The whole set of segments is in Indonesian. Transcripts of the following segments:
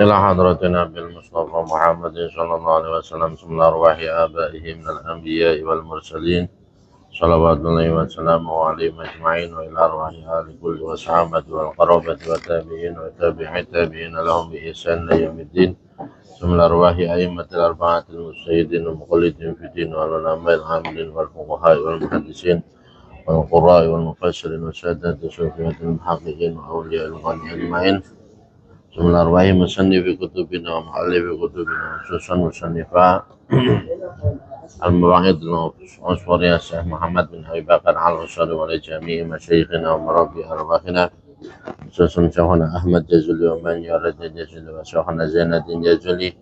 إلى حضرة نبي المصطفى محمد صلى الله عليه وسلم ثم أرواح آبائه من الأنبياء والمرسلين صلوات الله وسلامه عليهم أجمعين، وإلى أرواح آل كل والصحابة والقرابة والتابعين وتابع التابعين لهم بإحسان إلى يوم الدين، ثم أرواح أئمة الأربعة المجتهدين المقلدين في الدين والعلماء العاملين والفقهاء والمحدثين والقراء والمفسرين والسادة الصوفية المحققين وأولياء الغني أجمعين، ثم أرواح مصنف كتبنا ومؤلف كتبنا خصوصا مصنفا المواعظ الأصفر يا شيخ محمد بن أبي بكر على الأصفر ولجميع مشايخنا ومربي أرواحنا خصوصا شيخنا أحمد جزلي ومن يرد جزلي وشيخنا زين الدين جزلي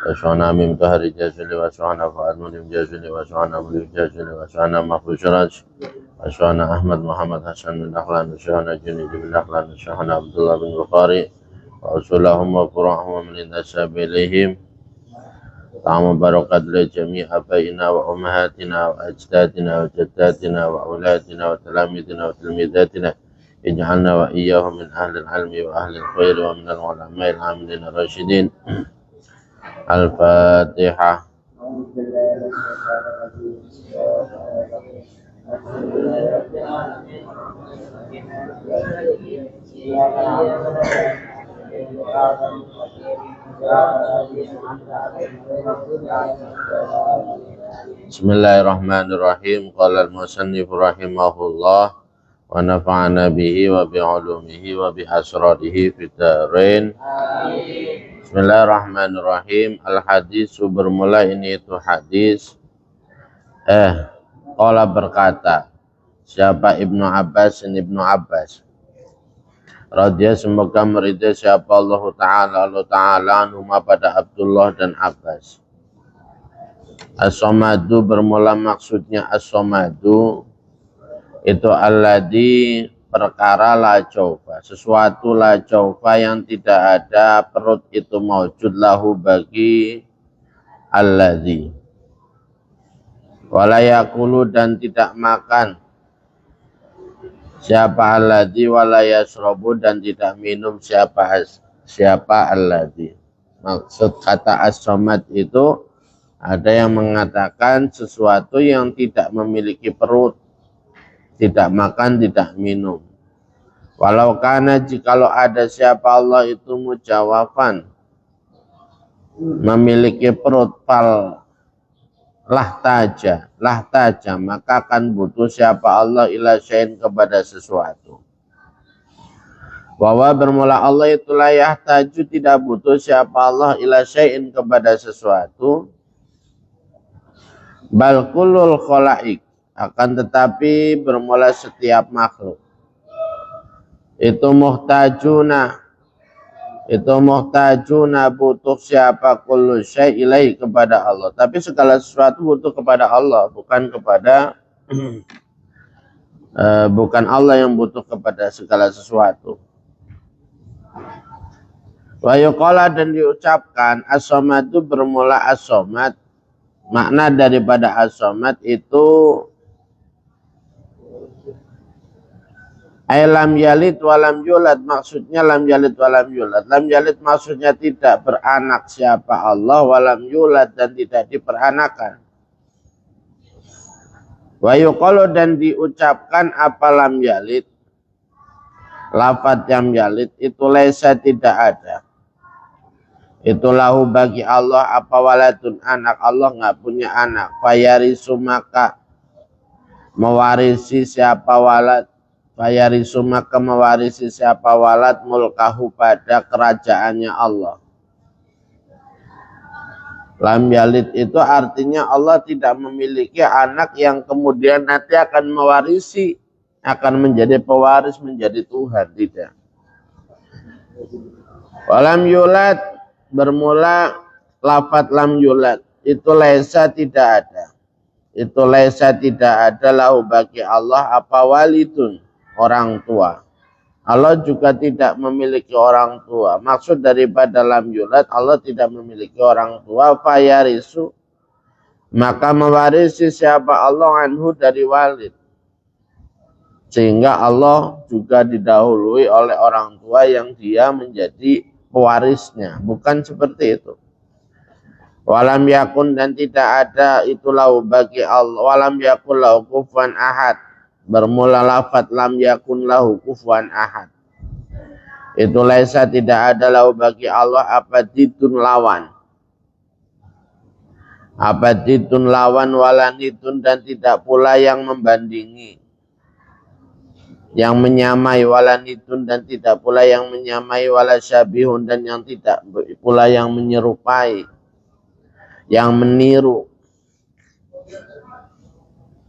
وشيخنا ميم طاهر جزلي وشيخنا فؤاد منيم جزلي وشيخنا مليك جزلي وشيخنا محفوظ راج وشيخنا أحمد محمد حسن بن نخلان وشيخنا جنيد بن نخلان وشيخنا عبد الله بن بخاري وأصولهم وفروعهم ومن انتسب إليهم طعم بركات لجميع أبائنا وأمهاتنا وأجدادنا وجداتنا وأولادنا وتلاميذنا وتلميذاتنا، اجعلنا وإياهم من أهل العلم وأهل الخير ومن العلماء العاملين الراشدين. الفاتحة. Bismillahirrahmanirrahim. Qala al-musannif rahimahullah wa nafa'ana bihi wa bi'ulumihi wa bi asrarihi fid dharain. Bismillahirrahmanirrahim. Al-hadis bermula ini itu hadis. Qala berkata, siapa Ibnu Abbas radhiyallahu, semoga meridai siapa Allah Ta'ala anhuma pada Abdullah dan Abbas. As-somadu bermula maksudnya as-somadu itu alladzi perkara la jaufa, sesuatu la jaufa yang tidak ada perut itu maujud lahu bagi alladzi, wala yakulu dan tidak makan siapa alladzi, wala yasrabu dan tidak minum siapa alladzi. Maksud kata as-somad itu ada yang mengatakan sesuatu yang tidak memiliki perut, tidak makan, tidak minum. Walau kana jikalau ada siapa Allah itu mujawafan, memiliki perut, fal lahtaja, maka akan butuh siapa Allah ila syai'in kepada sesuatu. Bahwa bermula Allah itulah yahtaju, tidak butuh siapa Allah ila syai'in kepada sesuatu. Bal kullul khalaik, akan tetapi bermula setiap makhluk itu muhtajuna butuh siapa kullu syai' ilai kepada Allah, tapi segala sesuatu butuh kepada Allah, bukan kepada bukan Allah yang butuh kepada segala sesuatu. Wa yuqala dan diucapkan as-somad itu bermula as-somad. Makna daripada as-somad itu lam yalid walam yulad, maksudnya lam yalid walam yulad. Lam yalid maksudnya tidak beranak siapa Allah, walam yulad dan tidak diperanakan. Wa yuqalu dan diucapkan apa lam yalid, lafadz yang yalid itu laisa tidak ada. Itu lahu bagi Allah apa waladun anak, Allah nggak punya anak. Fayarisu maka mewarisi siapa walad, fayarisu maka mewarisi siapa walad mulkahu pada kerajaannya Allah. Lam yalid itu artinya Allah tidak memiliki anak yang kemudian nanti akan mewarisi, akan menjadi pewaris, menjadi Tuhan, tidak. Walam yulad bermula lafadz lam yulad itu laisa tidak ada. Itu laisa tidak ada lahu bagi Allah apa walidun, orang tua. Allah juga tidak memiliki orang tua. Maksud daripada lam yulad, Allah tidak memiliki orang tua. Fayarisu maka mewarisi siapa Allah anhu dari walid. Sehingga Allah juga didahului oleh orang tua yang dia menjadi pewarisnya, bukan seperti itu. Walam yakun, dan tidak ada itu lahu bagi Allah, walam yakun lahu kufuwan ahad, bermula lafaz lam yakun lahu kufuwan ahad. Itu laisa, tidak ada lahu bagi Allah apatitun lawan, apatitun lawan, walanitun, dan tidak pula yang membandingi, yang menyamai, walanitun, dan tidak pula yang menyamai, walasyabihun, dan yang tidak pula yang menyerupai, yang meniru,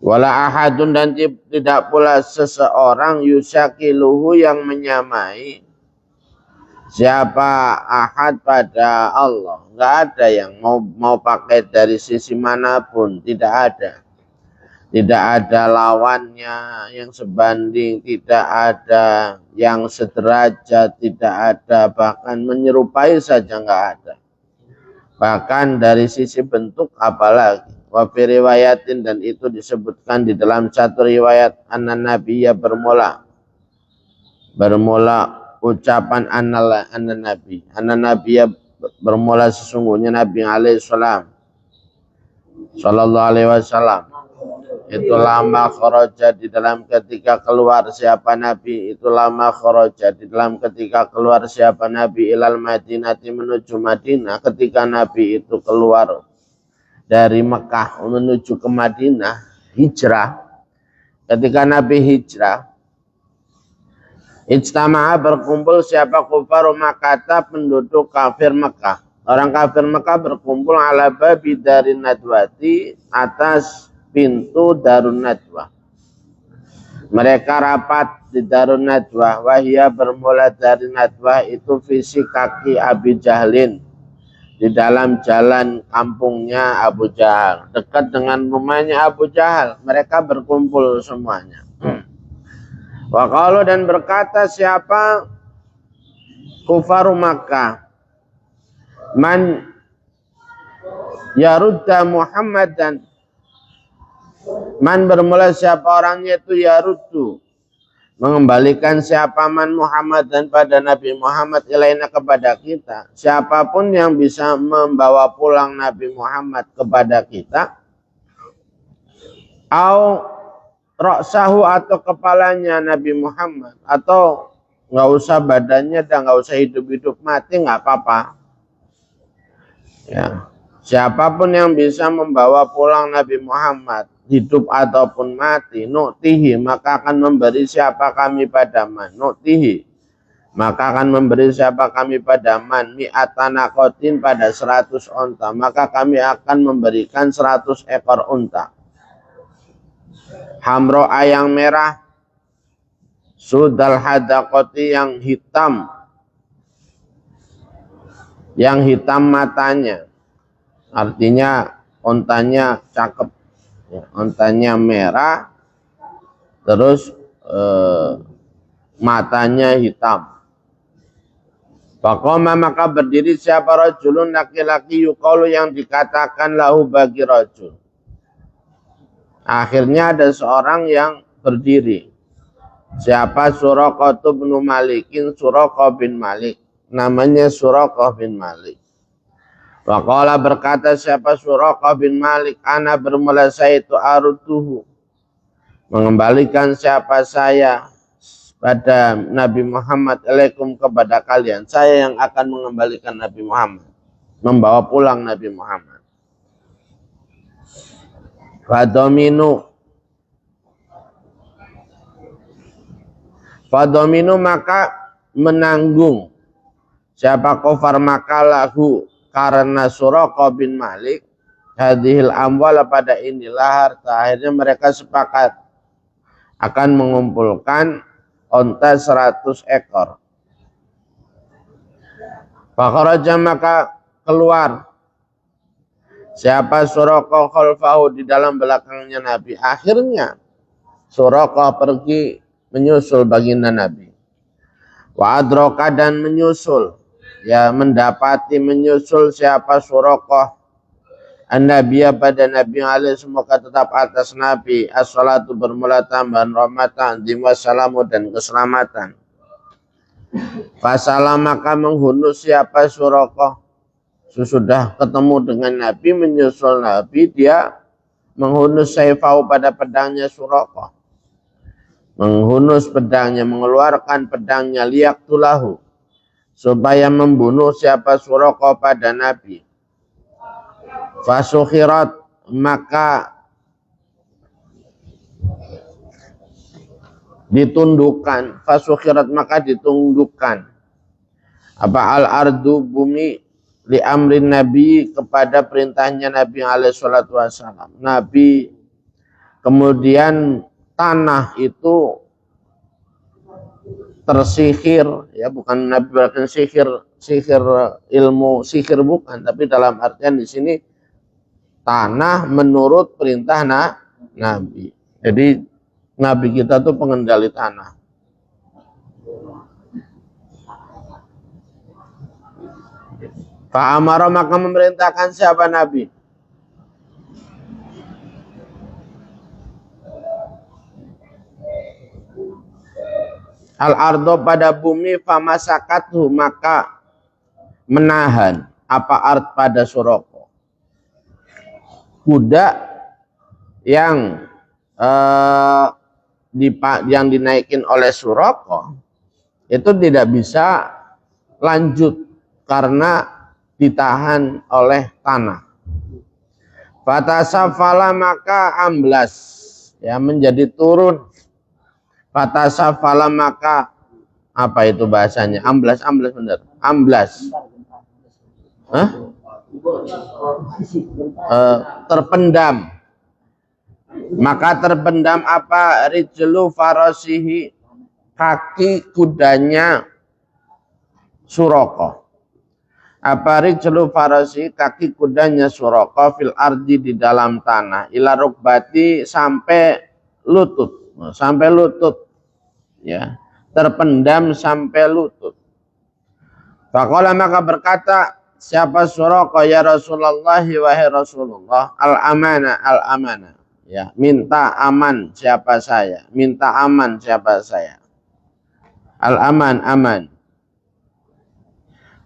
wala ahadun, dan tidak pula seseorang yusyakiluhu, yang menyamai siapa ahad pada Allah. Enggak ada yang mau pakai dari sisi manapun, tidak ada. Tidak ada lawannya yang sebanding, tidak ada yang sederajat, tidak ada, bahkan menyerupai saja enggak ada. Bahkan dari sisi bentuk apalagi. Wa fi riwayatin, dan itu disebutkan di dalam satu riwayat, anna nabiyya, bermula ucapan anna nabiyya, bermula sesungguhnya Nabi alaihi salam sallallahu alaihi wasallam itu lama kharaja, di dalam ketika keluar siapa Nabi, itu lama kharaja, di dalam ketika keluar siapa Nabi, ilal Madinati, menuju Madinah, ketika Nabi itu keluar dari Mekah menuju ke Madinah, hijrah. Ketika Nabi hijrah, ijtama'a, berkumpul siapa kufaru Makkah, penduduk kafir Mekah. Orang kafir Mekah berkumpul ala babi darin nadwati, atas pintu Darun Nadwah. Mereka rapat di Darun Nadwah. Wahia, bermula dari Nadwah itu visi kaki Abi Jahlin, di dalam jalan kampungnya Abu Jahal, dekat dengan rumahnya Abu Jahal. Mereka berkumpul semuanya. Wa qalu, dan berkata siapa kufaru Makkah, man yarudda Muhammadan, man, bermula siapa orangnya itu yaruddu, mengembalikan siapa man Muhammad, dan pada Nabi Muhammad, ilaina, kepada kita. Siapapun yang bisa membawa pulang Nabi Muhammad kepada kita, au ra'sahu, atau kepalanya Nabi Muhammad, atau nggak usah badannya dan nggak usah hidup-hidup, mati nggak apa-apa. Ya, siapapun yang bisa membawa pulang Nabi Muhammad, hidup ataupun mati, nu'tihi, maka akan memberi siapa kami pada man, nu'tihi, maka akan memberi siapa kami pada man, mi'atana kotin, pada 100 unta, maka kami akan memberikan 100 ekor unta. Hamro'a, yang merah, sudal hadaqoti, yang hitam matanya, artinya untanya cakep, ya, untanya merah, terus matanya hitam. Faqama, maka berdiri siapa rajulun, laki-laki, yuqalu, yang dikatakan lahu bagi rajul. Akhirnya ada seorang yang berdiri. Siapa? Suraqah bin Malikin, Suraqah bin Malik. Namanya Suraqah bin Malik. Waqala, berkata siapa Suraqah bin Malik, ana, bermula saya itu arutuhu, mengembalikan siapa saya pada Nabi Muhammad, alaikum, kepada kalian. Saya yang akan mengembalikan Nabi Muhammad, membawa pulang Nabi Muhammad. Fadominu, maka menanggung siapa kufar makalahu, karena Suraqah bin Malik, hadhil amwal, pada inilah harta. Akhirnya mereka sepakat akan mengumpulkan unta 100 ekor. Fakharaja, maka keluar siapa Suraqah khalfahu, di dalam belakangnya Nabi. Akhirnya Suraqah pergi menyusul baginda Nabi. Wa adraka, dan menyusul, ya, mendapati, menyusul siapa Suraqah an-nabiyya, pada Nabi alaihi, semoga tetap atas Nabi, as-salatu, bermula tambahan rahmatan, dimassalamu, dan keselamatan. Fasalah maka menghunus siapa Suraqah. Sesudah ketemu dengan Nabi, menyusul Nabi, dia menghunus sayfahu pada pedangnya Suraqah. Menghunus pedangnya, mengeluarkan pedangnya liyaqtulahu, supaya membunuh siapa Suraqah pada Nabi. Fasukhirat maka ditundukkan, fasukhirat maka ditundukkan apa al-ardu bumi li amrin Nabi kepada perintahnya Nabi alaihi salatu wasallam. Nabi kemudian tanah itu tersihir, ya bukan Nabi berarti sihir ilmu sihir bukan, tapi dalam artian di sini tanah menurut perintah Nabi. Jadi Nabi kita tuh pengendali tanah. Fa'amara maka memerintahkan siapa Nabi? Al-ardo pada bumi, famasakathu maka menahan apa ard pada Suraqah. Kuda yang dinaikin oleh Suraqah itu tidak bisa lanjut karena ditahan oleh tanah. Fatasafala maka amblas, ya menjadi turun. Fatasafala maka apa itu bahasanya? Amblas benar. Amblas. Terpendam. Maka terpendam apa? Rijlu farasihi, kaki kudanya Suraqah. Apa rijlu farasihi, kaki kudanya Suraqah fil ardi di dalam tanah, ila rukbati sampai lutut, ya, terpendam sampai lutut. Faqala maka berkata siapa Suraqah, ya Rasulullah, wahai Rasulullah, al-amana, ya, minta aman siapa saya, aman.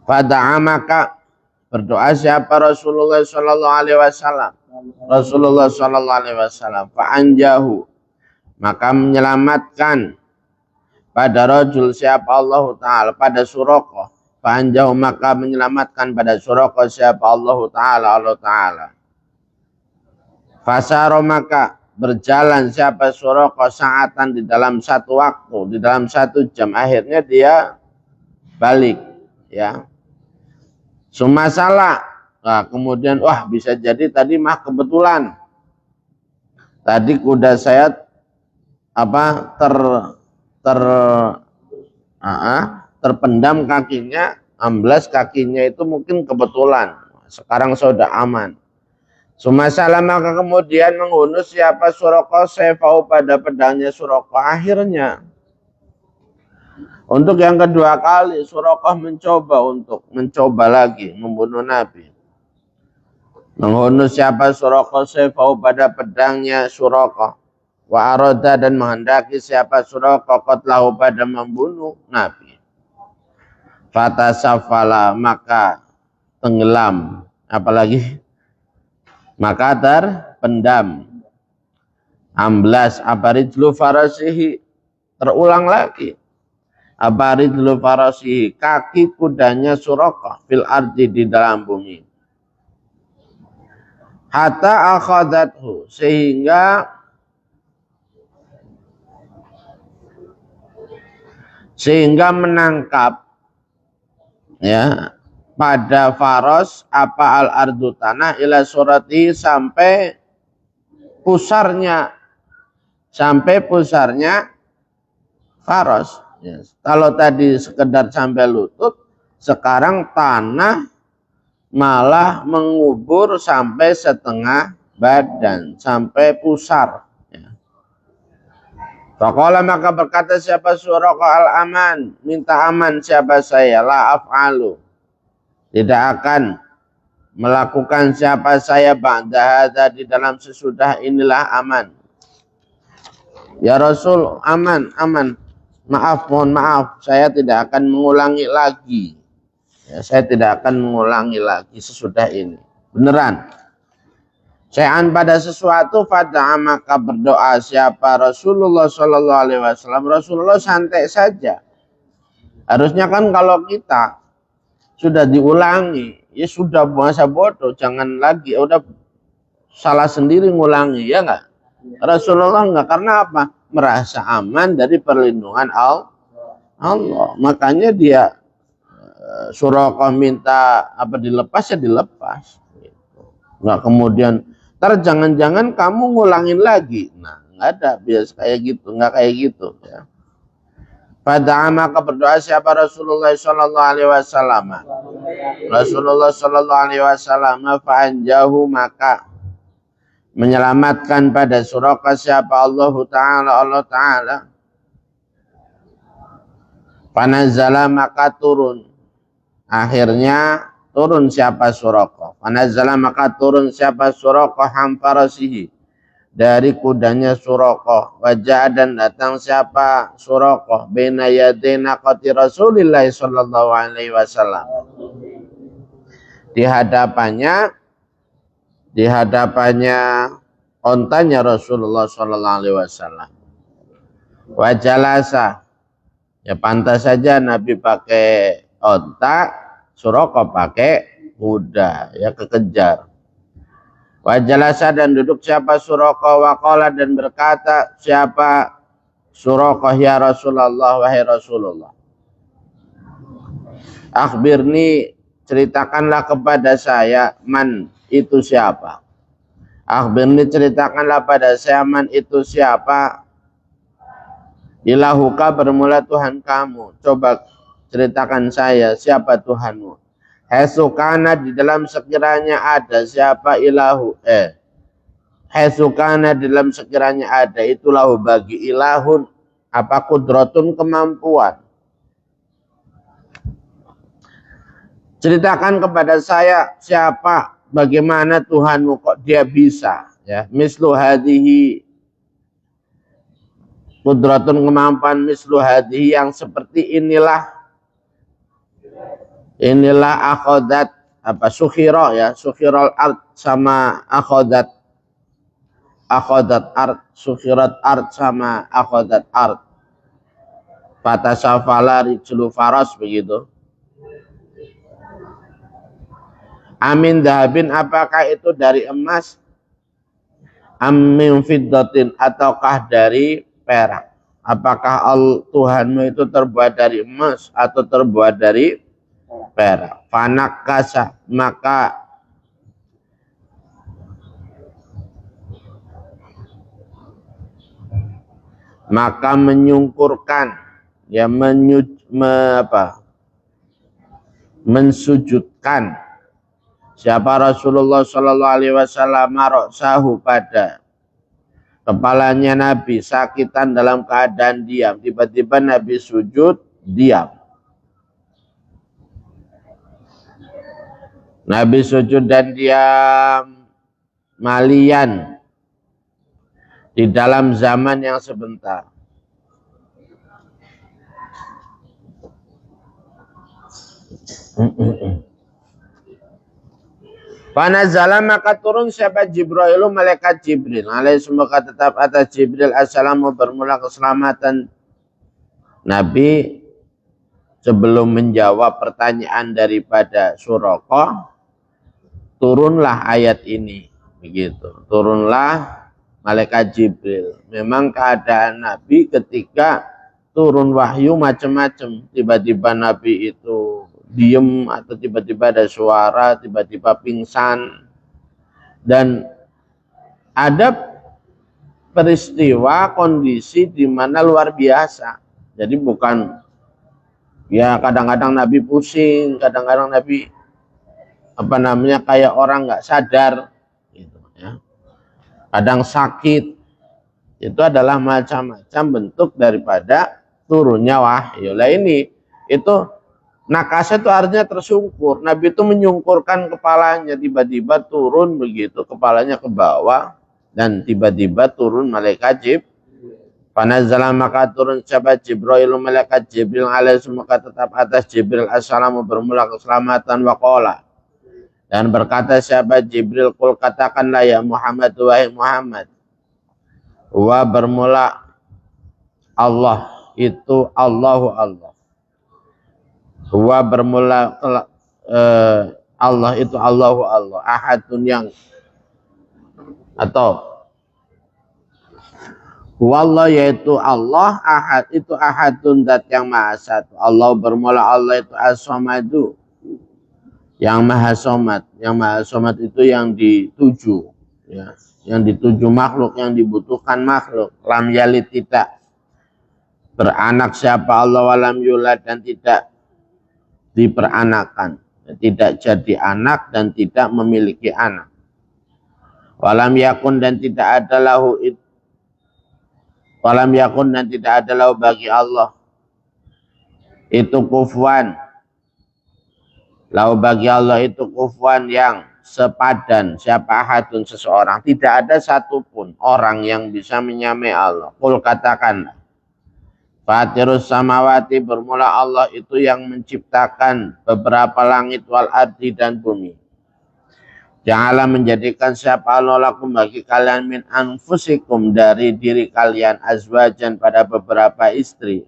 Fada'a maka berdoa siapa Rasulullah sallallahu alaihi wasallam, fa'anjahu maka menyelamatkan pada rajul siapa Allah taala, pada Suraqah, fa'anjahu maka menyelamatkan pada Suraqah siapa Allah taala. Fasaro maka berjalan siapa Suraqah saatan di dalam satu waktu, di dalam 1 jam, akhirnya dia balik, ya. Sumasalah, nah, kemudian wah bisa jadi tadi mah kebetulan tadi kuda saya terpendam kakinya, amblas kakinya itu mungkin kebetulan. Sekarang sudah aman. Sumasalah maka kemudian menghunus siapa Suraqah sayfahu pada pedangnya Suraqah. Akhirnya untuk yang kedua kali Suraqah mencoba lagi membunuh Nabi. Menghunus siapa Suraqah sayfahu pada pedangnya Suraqah. Wa arada dan menghendaki siapa Suraqah qatlahu pada membunuh Nabi. Fatasafala maka tenggelam, apalagi maka terpendam. Amblas abarijlu farasihi, terulang lagi. Abaridlu farasihi, kaki kudanya Suraqah fil ardi di dalam bumi. Hatta akhadathu, sehingga menangkap, ya, pada faros apa al ardu tanah ila surati sampai pusarnya faros. Yes. Kalau tadi sekedar sampai lutut, sekarang tanah malah mengubur sampai setengah badan, sampai pusar. Ya. Faqala maka berkata siapa Suraqah al-aman, minta aman siapa saya, la af'alu, tidak akan melakukan siapa saya ba'da hadza, di dalam sesudah inilah aman. Ya Rasul, aman. Maaf, mohon maaf, saya tidak akan mengulangi lagi. Ya, saya tidak akan mengulangi lagi sesudah ini. Beneran. Syai'an pada sesuatu, fada'a maka berdoa siapa Rasulullah Shallallahu Alaihi Wasallam. Rasulullah santai saja. Harusnya kan kalau kita sudah diulangi, ya sudah masa bodoh, jangan lagi, udah salah sendiri ngulangi, ya enggak? Rasulullah enggak, karena apa? Merasa aman dari perlindungan Allah. Makanya dia Suraqah minta apa dilepas ya dilepas. Enggak kemudian ntar jangan-jangan kamu ngulangin lagi. Nah, enggak ada biasa kayak gitu, enggak kayak gitu ya. Pada maka berdoa siapa Rasulullah Shallallahu Alaihi Wasallam. Rasulullah Shallallahu Alaihi Wasallam fa'anjahu maka menyelamatkan pada Suraqah siapa Allah Ta'ala. Panazala maka turun. Akhirnya turun siapa Suraqah. Panazala maka turun siapa Suraqah hamfarasihi. Dari kudanya Suraqah. Wajah dan datang siapa Suraqah. Baina yadina qati Rasulillah sallallahu alaihi wasallam. Di hadapannya ontanya Rasulullah sallallahu alaihi wasallam. Wajalasa. Ya pantas saja Nabi pakai onta, Suraqah pakai kuda, ya kekejar. Wajalasa dan duduk siapa Suraqah, waqala dan berkata siapa Suraqah ya Rasulullah, wahai Rasulullah. Akhbirni, ceritakanlah kepada saya man itu siapa. Akhbirni, ceritakanlah pada saya man itu siapa. Ilahuka bermula Tuhan kamu. Coba ceritakan saya siapa Tuhanmu. Hesukana di dalam sekiranya ada siapa ilahu. Hesukana di dalam sekiranya ada itulah bagi ilahun apa kudrotun kemampuan. Ceritakan kepada saya siapa bagaimana Tuhanmu kok dia bisa ya. Mislu hadihi kudratun kemampuan mislu hadihi yang seperti inilah akhodat apa sukhiro ya sukhiral art sama akhodat art sukhirat art sama akhodat art fatasafala rijlu faras begitu. Amin dahabin apakah itu dari emas amin fiddatin ataukah dari perak. Apakah Tuhanmu itu terbuat dari emas atau terbuat dari perak. Fanakasa maka menyungkurkan ya mensujudkan siapa Rasulullah Shallallahu Alaihi Wasallam ra'sahu pada kepalanya Nabi sakitan dalam keadaan diam. Tiba-tiba Nabi sujud diam. Nabi sujud dan diam malian di dalam zaman yang sebentar. Panazala maka turun siapa Jibril malaikat Jibril. Alaihi semoga tetap atas Jibril assalamu bermula keselamatan. Nabi sebelum menjawab pertanyaan daripada Suraqah, turunlah ayat ini. Begitu. Turunlah malaikat Jibril. Memang keadaan Nabi ketika turun wahyu macam-macam. Tiba-tiba Nabi itu diem atau tiba-tiba ada suara, tiba-tiba pingsan. Dan ada peristiwa kondisi di mana luar biasa. Jadi bukan ya kadang-kadang Nabi pusing, kadang-kadang Nabi kayak orang nggak sadar gitu ya. Kadang sakit. Itu adalah macam-macam bentuk daripada turunnya wahyu. Lah ini itu nakasa itu artinya tersungkur. Nabi itu menyungkurkan kepalanya, tiba-tiba turun begitu, kepalanya ke bawah dan tiba-tiba turun malaikat Panazala maka turun sahabat Jibril, malaikat Jibril alaihi, maka tetap atas Jibril assalamu bermula keselamatan, waqala dan berkata sahabat Jibril, kul katakanlah ya Muhammad, wahai Muhammad, wa bermula Allah itu Allahu Allah, wa bermula Allah itu Allahu Allah, ahadun yang atau wallah yaitu Allah, ahad itu ahadun zat yang maha satu. Allah bermula Allah itu as-somadu yang maha somat. Yang maha somat itu yang dituju, ya, yang dituju makhluk, yang dibutuhkan makhluk. Lam yalid tidak beranak siapa Allah, walam yulad dan tidak diperanakan, tidak jadi anak dan tidak memiliki anak. Walam yakun dan tidak ada lahu itu, walam yakun dan tidak ada lahu bagi Allah itu kufuwan, lahu bagi Allah itu kufuwan yang sepadan, siapa ahadun seseorang, tidak ada satupun orang yang bisa menyamai Allah. Qul katakanlah, fatirus samawati bermula Allah itu yang menciptakan beberapa langit wal ardi dan bumi. Janganlah menjadikan siapa Allah lakum bagi kalian min anfusikum dari diri kalian azwajan pada beberapa istri.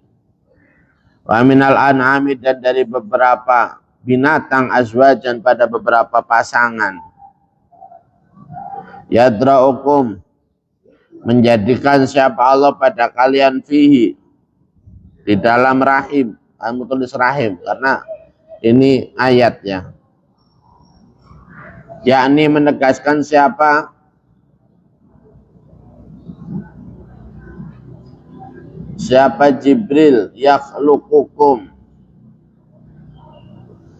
Wa minal an'ami dan dari beberapa binatang azwajan pada beberapa pasangan. Yadra'ukum menjadikan siapa Allah pada kalian fihi di dalam rahim. Kamu tulis rahim karena ini ayatnya. Yakni menegaskan siapa Jibril yakhluqukum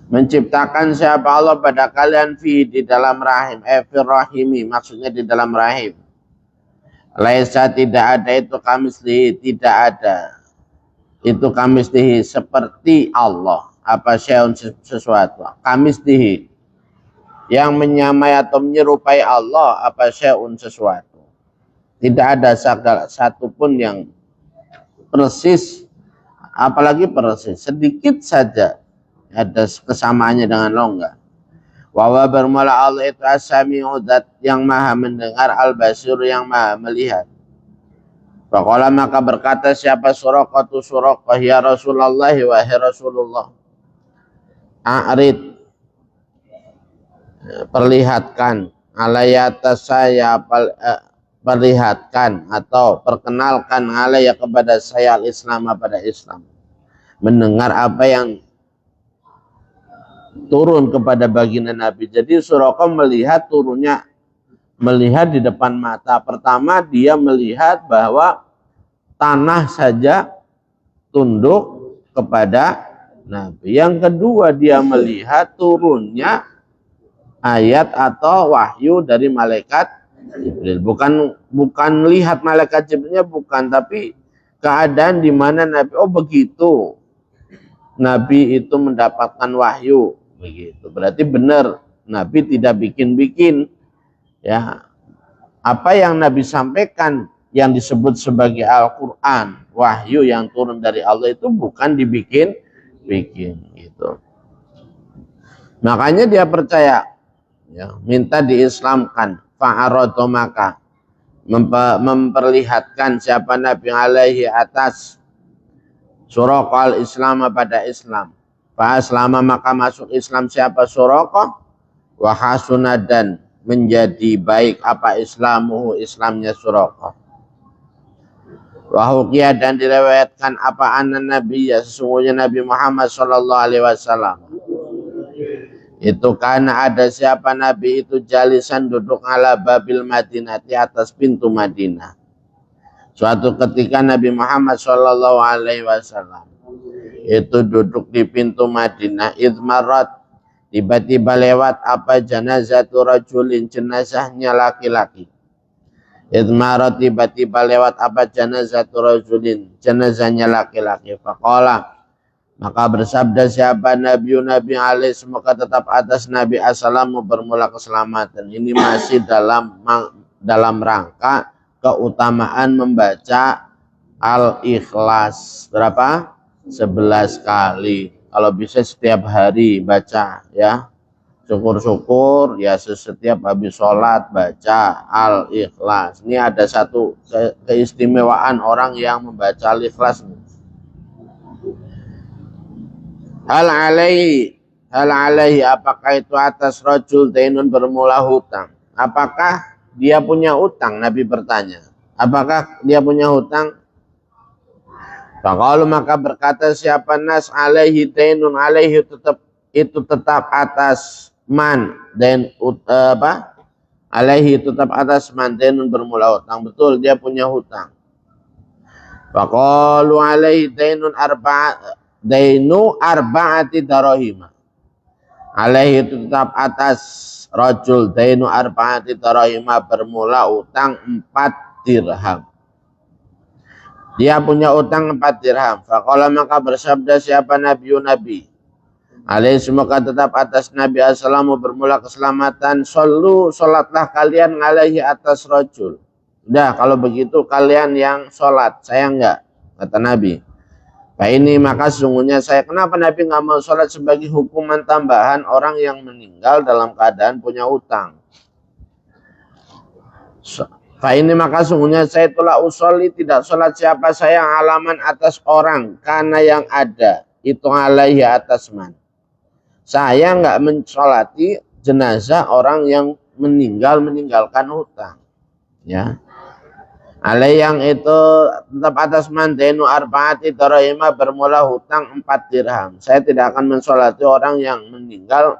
menciptakan siapa Allah pada kalian fi di dalam rahim, fir rahimi maksudnya di dalam rahim. Laisa tidak ada itu kamislihi, tidak ada itu kamislihi seperti Allah, apa syai'un sesuatu, kamislihi yang menyamai atau menyerupai Allah, apa syai'un sesuatu. Tidak ada satu pun yang persis, apalagi persis, sedikit saja ada kesamaannya dengan longgar. Wa bermula Allah itu as-sami'u zat yang maha mendengar, al-basir yang maha melihat. Faqala maka berkata siapa Suraqatu Suraqah, ya Rasulullah wahai Rasulullah, a'rid perlihatkan alayata saya, perlihatkan atau perkenalkan alaya kepada saya al-Islam pada Islam, mendengar apa yang turun kepada baginda Nabi. Jadi Suraqah melihat turunnya, melihat di depan mata. Pertama dia melihat bahwa tanah saja tunduk kepada Nabi. Yang kedua dia melihat turunnya ayat atau wahyu dari malaikat Jibril. Bukan lihat malaikat Jibrilnya, bukan, tapi keadaan di mana Nabi, oh begitu Nabi itu mendapatkan wahyu begitu. Berarti benar Nabi tidak bikin-bikin, ya. Apa yang Nabi sampaikan yang disebut sebagai Al-Qur'an, wahyu yang turun dari Allah itu bukan dibikin-bikin gitu. Makanya dia percaya, ya, minta diislamkan. Fa'aradu maka memperlihatkan siapa Nabi alaihi atas Suraqah al-Islam pada Islam. Fa'aslama maka masuk Islam siapa Suraqah, wa hasuna dan menjadi baik apa islamuhu Islamnya Suraqah. Wa huqiya dan direwayatkan apa anna Nabi, ya sesungguhnya Nabi Muhammad sallallahu alaihi wasallam itu karena ada siapa Nabi itu jalisan duduk ala babil Madinah, di atas pintu Madinah. Suatu ketika Nabi Muhammad sallallahu alaihi wasallam itu duduk di pintu Madinah, idmarat tiba-tiba lewat apa janazatu rajulin, jenazahnya laki-laki. Idmarat tiba-tiba lewat apa janazatu rajulin, jenazahnya laki-laki. Faqala maka bersabda siapa Nabi alaih, semoga tetap atas Nabi assalamu bermula keselamatan. Ini masih dalam rangka keutamaan membaca Al-Ikhlas berapa? 11 kali. Kalau bisa setiap hari baca ya. Syukur-syukur ya setiap habis sholat baca Al-Ikhlas. Ini ada satu keistimewaan orang yang membaca Al-Ikhlas. Hal alaihi apakah itu atas rajul dainun bermula hutang? Apakah dia punya hutang? Nabi bertanya. Apakah dia punya hutang? Faqalu maka berkata siapa nas alaihi dainun alaihi itu tetap atas man dan alaihi tetap atas man dainun bermula hutang. Betul dia punya hutang. Faqalu alaihi dainu arba'ati darahima. Alaihi itu tetap atas rajul dainu arba'ati darahima bermula utang 4 dirham. Dia punya utang 4 dirham. Faqala maka bersabda siapa nabi alaihi semoga tetap atas Nabi assalamu bermula keselamatan. Sholatlah kalian alaihi atas rajul. Udah kalau begitu kalian yang sholat, saya enggak, kata Nabi. Nah ini maka sesungguhnya saya, kenapa Nabi nggak mau sholat sebagai hukuman tambahan orang yang meninggal dalam keadaan punya utang. Nah ini maka sesungguhnya saya telah usolli tidak sholat siapa saya alaman atas orang karena yang ada itu alaihi atas man. Saya nggak mensolati jenazah orang yang meninggalkan hutang. Ya. Alai yang itu tetap atas mandenu arba'ati darahima bermula hutang 4 dirham. Saya tidak akan mensolati orang yang meninggal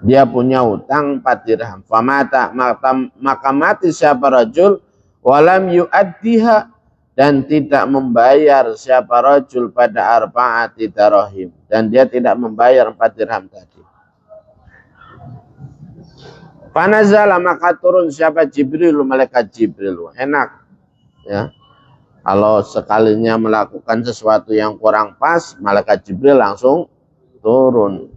dia punya hutang 4 dirham. Famata maka mati siapa rajul walam yu'addiha dan tidak membayar siapa rajul pada arba'ati darahim dan dia tidak membayar 4 dirham tadi. Panazala maka turun siapa Jibril, malaikat Jibril. Enak ya. Kalau sekalinya melakukan sesuatu yang kurang pas, malaikat Jibril langsung turun.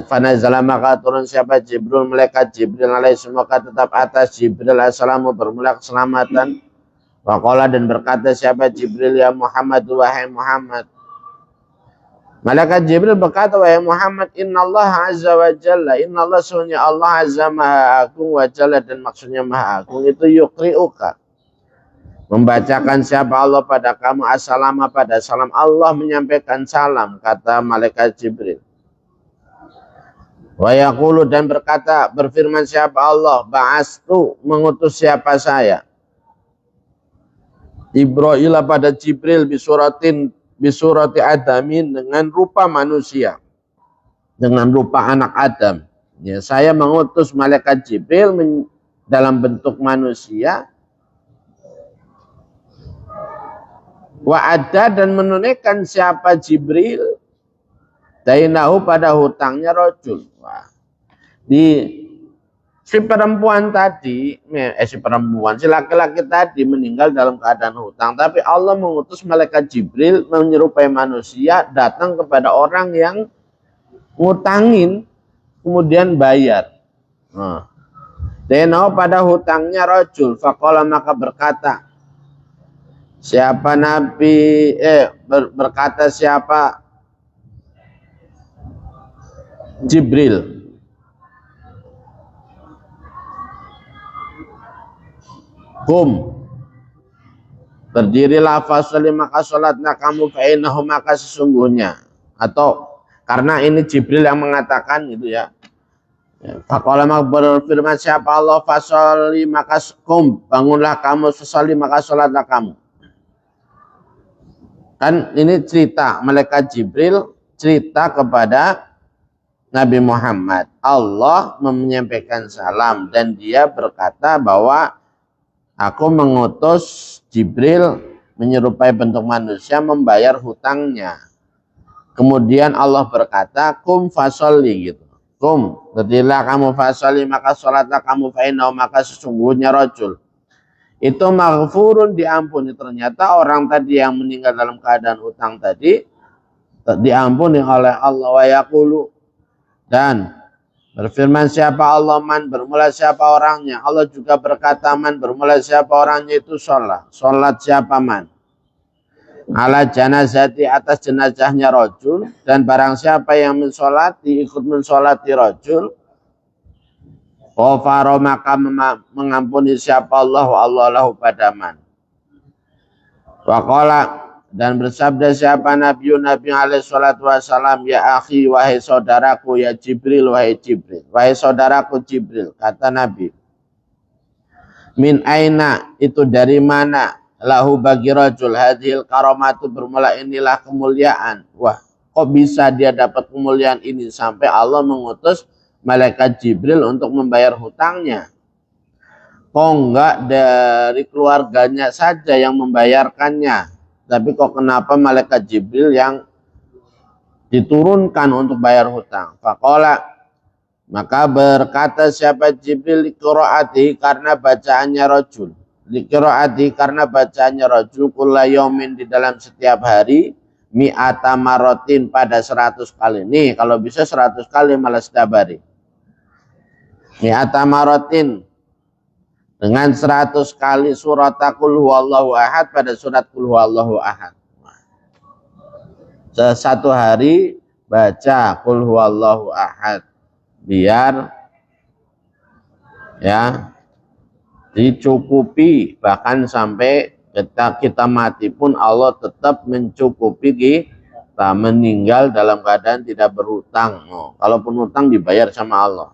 Panazala maka turun siapa Jibril, malaikat Jibril alaihi semoga tetap atas Jibril assalamu bermula keselamatan. Waqala dan berkata siapa Jibril ya Muhammad wahai Muhammad. Malaikat Jibril berkata, wahai Muhammad, innallaha azza wa jalla, innallah sunya Allah azza maha agung wa jalla dan maksudnya maha agung itu yukri'uka. Membacakan siapa Allah pada kamu assalama pada salam. Allah menyampaikan salam, kata malaikat Jibril. Wa yaqulu dan berkata, berfirman siapa Allah, ba'astu mengutus siapa saya. Ibrahil pada Jibril bisurati adamin dengan rupa manusia, dengan rupa anak Adam. Ya, saya mengutus malaikat Jibril dalam bentuk manusia. Wa ada dan menunaikan siapa Jibril dainahu pada hutangnya rajul. Wah. Si laki-laki tadi meninggal dalam keadaan hutang, tapi Allah mengutus malaikat Jibril menyerupai manusia datang kepada orang yang ngutangin kemudian bayar. Denau pada hutangnya rajul, faqala maka berkata siapa Nabi berkata siapa Jibril, berdirilah fasalli maka sholatlah kamu fa'inahu maka sesungguhnya, atau karena ini Jibril yang mengatakan gitu ya. Faqala maka berfirman siapa Allah fasalli maka bangunlah kamu fasalli maka sholatlah kamu. Kan ini cerita malaikat Jibril cerita kepada Nabi Muhammad. Allah menyampaikan salam dan dia berkata bahwa aku mengutus Jibril menyerupai bentuk manusia membayar hutangnya. Kemudian Allah berkata, kum fasolli gitu. Berdirilah kamu fasolli maka sholatlah kamu fa'inau maka sesungguhnya rajul. Itu maghfurun diampuni. Ternyata orang tadi yang meninggal dalam keadaan hutang tadi diampuni oleh Allah wa yaqulu dan Berfirman siapa Allah, man bermula siapa orangnya. Allah juga berkata, man bermula siapa orangnya itu sholat. Sholat siapa man. Ala janazati atas jenazahnya rojul. Dan barang siapa yang mensolati, ikut mensolati rojul. Ghafara maka mengampuni siapa Allah, Allah lahu pada man. Waqala dan bersabda siapa Nabi alaihi salatu wassalam, ya akhi wahai saudaraku, ya Jibril wahai Jibril, wahai saudaraku Jibril, kata Nabi, min aina itu dari mana, lahu bagi rajul hadhil karamatu bermula inilah kemuliaan. Wah, kok bisa dia dapat kemuliaan ini sampai Allah mengutus malaikat Jibril untuk membayar hutangnya? Kok enggak dari keluarganya saja yang membayarkannya? Tapi kok kenapa malaikat Jibril yang diturunkan untuk bayar hutang? Faqala maka berkata siapa Jibril, liqiraati karena bacaannya rajul. Liqiraati karena bacaannya rajul kulla yaumin di dalam setiap hari mi'ata marotin pada 100 kali. Nih kalau bisa 100 kali malah setiap hari. Mi'ata marotin dengan 100 kali surat Qul huwallahu ahad pada surat Qul huwallahu ahad. Satu hari baca Qul huwallahu ahad biar ya dicukupi, bahkan sampai kita mati pun Allah tetap mencukupi kita, meninggal dalam keadaan tidak berhutang. Kalaupun hutang dibayar sama Allah.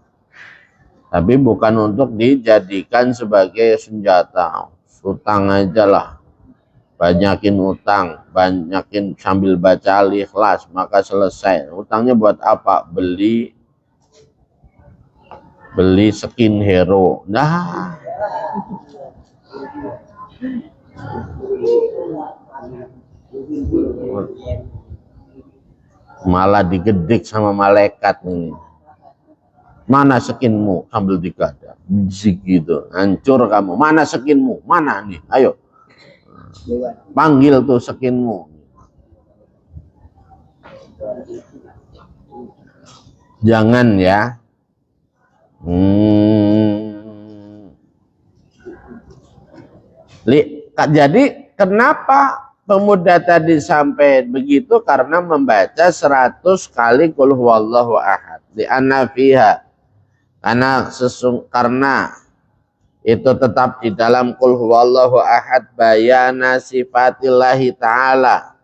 Tapi bukan untuk dijadikan sebagai senjata. Utang aja lah. Banyakin utang. Banyakin sambil baca Al-Ikhlas. Maka selesai. Utangnya buat apa? Beli skin hero. Nah. Malah digedik sama malaikat ini. Mana skinmu sambil digada, gitu, hancur kamu. Mana skinmu? Mana nih? Ayo, panggil tuh skinmu. Jangan ya. Jadi kenapa pemuda tadi sampai begitu? Karena membaca 100 kali Qul huwallahu ahad. Di anna fiha. Karena itu tetap di dalam Qul huwallahu ahad bayana sifatillahi ta'ala.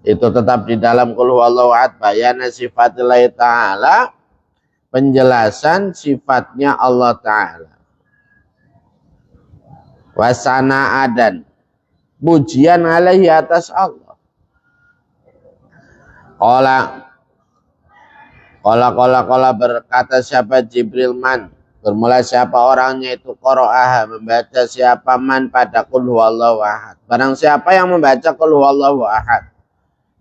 Itu tetap di dalam Qul huwallahu ahad bayana sifatillahi ta'ala, penjelasan sifatnya Allah Ta'ala. Wasana adan, pujian alaihi atas Allah. Qala berkata siapa Jibril, man bermula siapa orangnya itu qara'aha membaca siapa man pada Qul huwallahu ahad. Barang siapa yang membaca Qul huwallahu ahad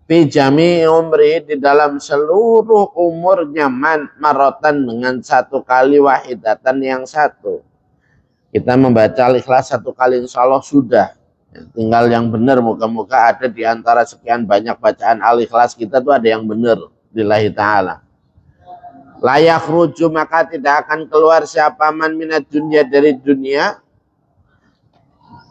fi jami'i umri di dalam seluruh umurnya man marotan dengan 1 kali wahidatan yang satu. Kita membaca Al-Ikhlas 1 kali insya Allah sudah. Tinggal yang benar, moga-moga ada di antara sekian banyak bacaan Al-Ikhlas kita tuh ada yang benar lillahi ta'ala. Layak ruju maka tidak akan keluar siapa man minat dunia dari dunia.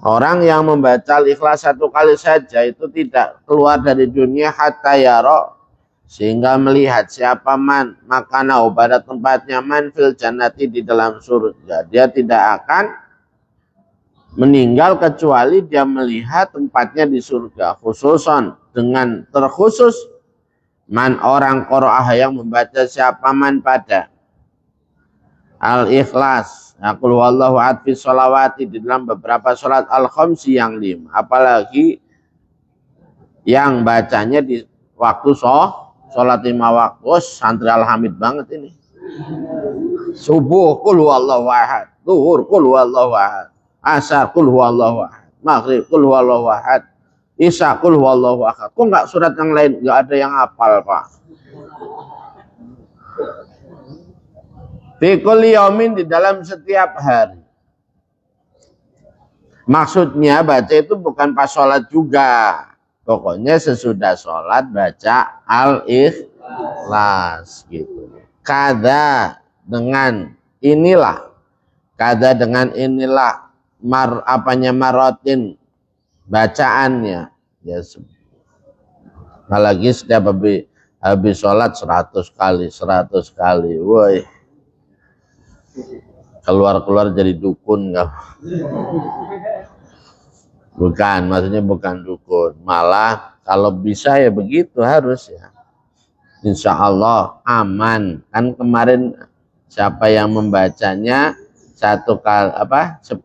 Orang yang membaca Al-Ikhlas 1 kali saja itu tidak keluar dari dunia hatta yara, sehingga melihat siapa man makana pada tempatnya man fil jannati di dalam surga. Dia tidak akan meninggal kecuali dia melihat tempatnya di surga. Khususon dengan terkhusus man orang qira'ah yang membaca siapa man pada Al-Ikhlas, Qul huwallahu ahad fi sholawati di dalam beberapa sholat al-khamsi yang 5, apalagi yang bacanya di waktu sholat 5 waktu. Santri Alhamid banget ini. Subuh Qul huwallahu ahad, zuhur Qul huwallahu ahad, asar Qul huwallahu ahad, maghrib Qul huwallahu ahad, isya Qul huwallahu ahad. Kok enggak surat yang lain? Enggak ada yang hafal, Pak. Fi kulli yaumin di dalam setiap hari. Maksudnya baca itu bukan pas sholat juga. Pokoknya sesudah sholat baca Al-Ikhlas gitu. kada dengan inilah, kada dengan inilah, marotin bacaannya, ya. Apalagi setiap habis sholat 100 kali, woi, keluar jadi dukun nggak? Bukan, maksudnya bukan dukun, malah kalau bisa ya begitu harus ya. Insya Allah aman. Kan kemarin siapa yang membacanya 11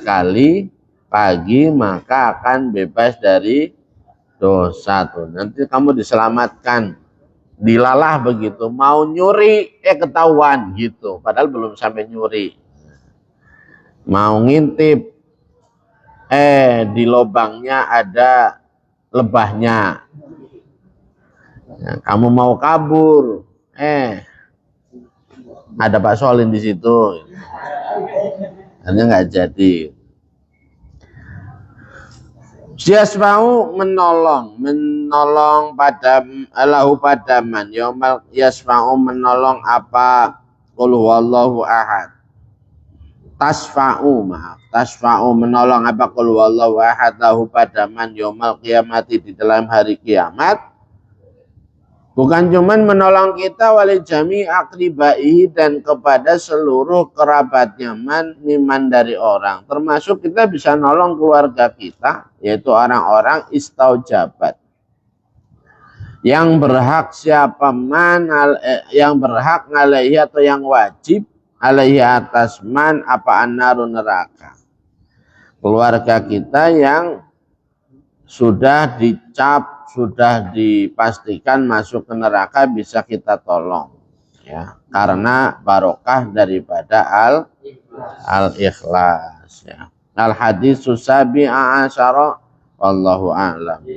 kali pagi maka akan bebas dari dosa tuh. Nanti kamu diselamatkan. Dilalah begitu, mau nyuri ketahuan gitu, padahal belum sampai nyuri. Mau ngintip di lubangnya ada lebahnya. Nah, kamu mau kabur, ada Pak Solin di situ, hanya nggak jadi. Yasma'u menolong pada Allahu padaman, yomal yasma'u menolong apa, qul huwallahu ahad. Tasfa'u menolong apa, qul huwallahu ahad lahu padaman yomal qiyamati di dalam hari kiamat. Bukan cuman menolong kita, wali jami akribai dan kepada seluruh kerabatnya, miman dari orang. Termasuk kita bisa nolong keluarga kita, yaitu orang-orang istaujabat. Yang berhak siapa yang berhak alaihi atau yang wajib alaihi atas man apa annaru neraka. Keluarga kita yang sudah dicap, sudah dipastikan masuk ke neraka bisa kita tolong ya, karena barokah daripada al-ikhlas ya. Al hadis sabi'a asyara wallahu a'lam.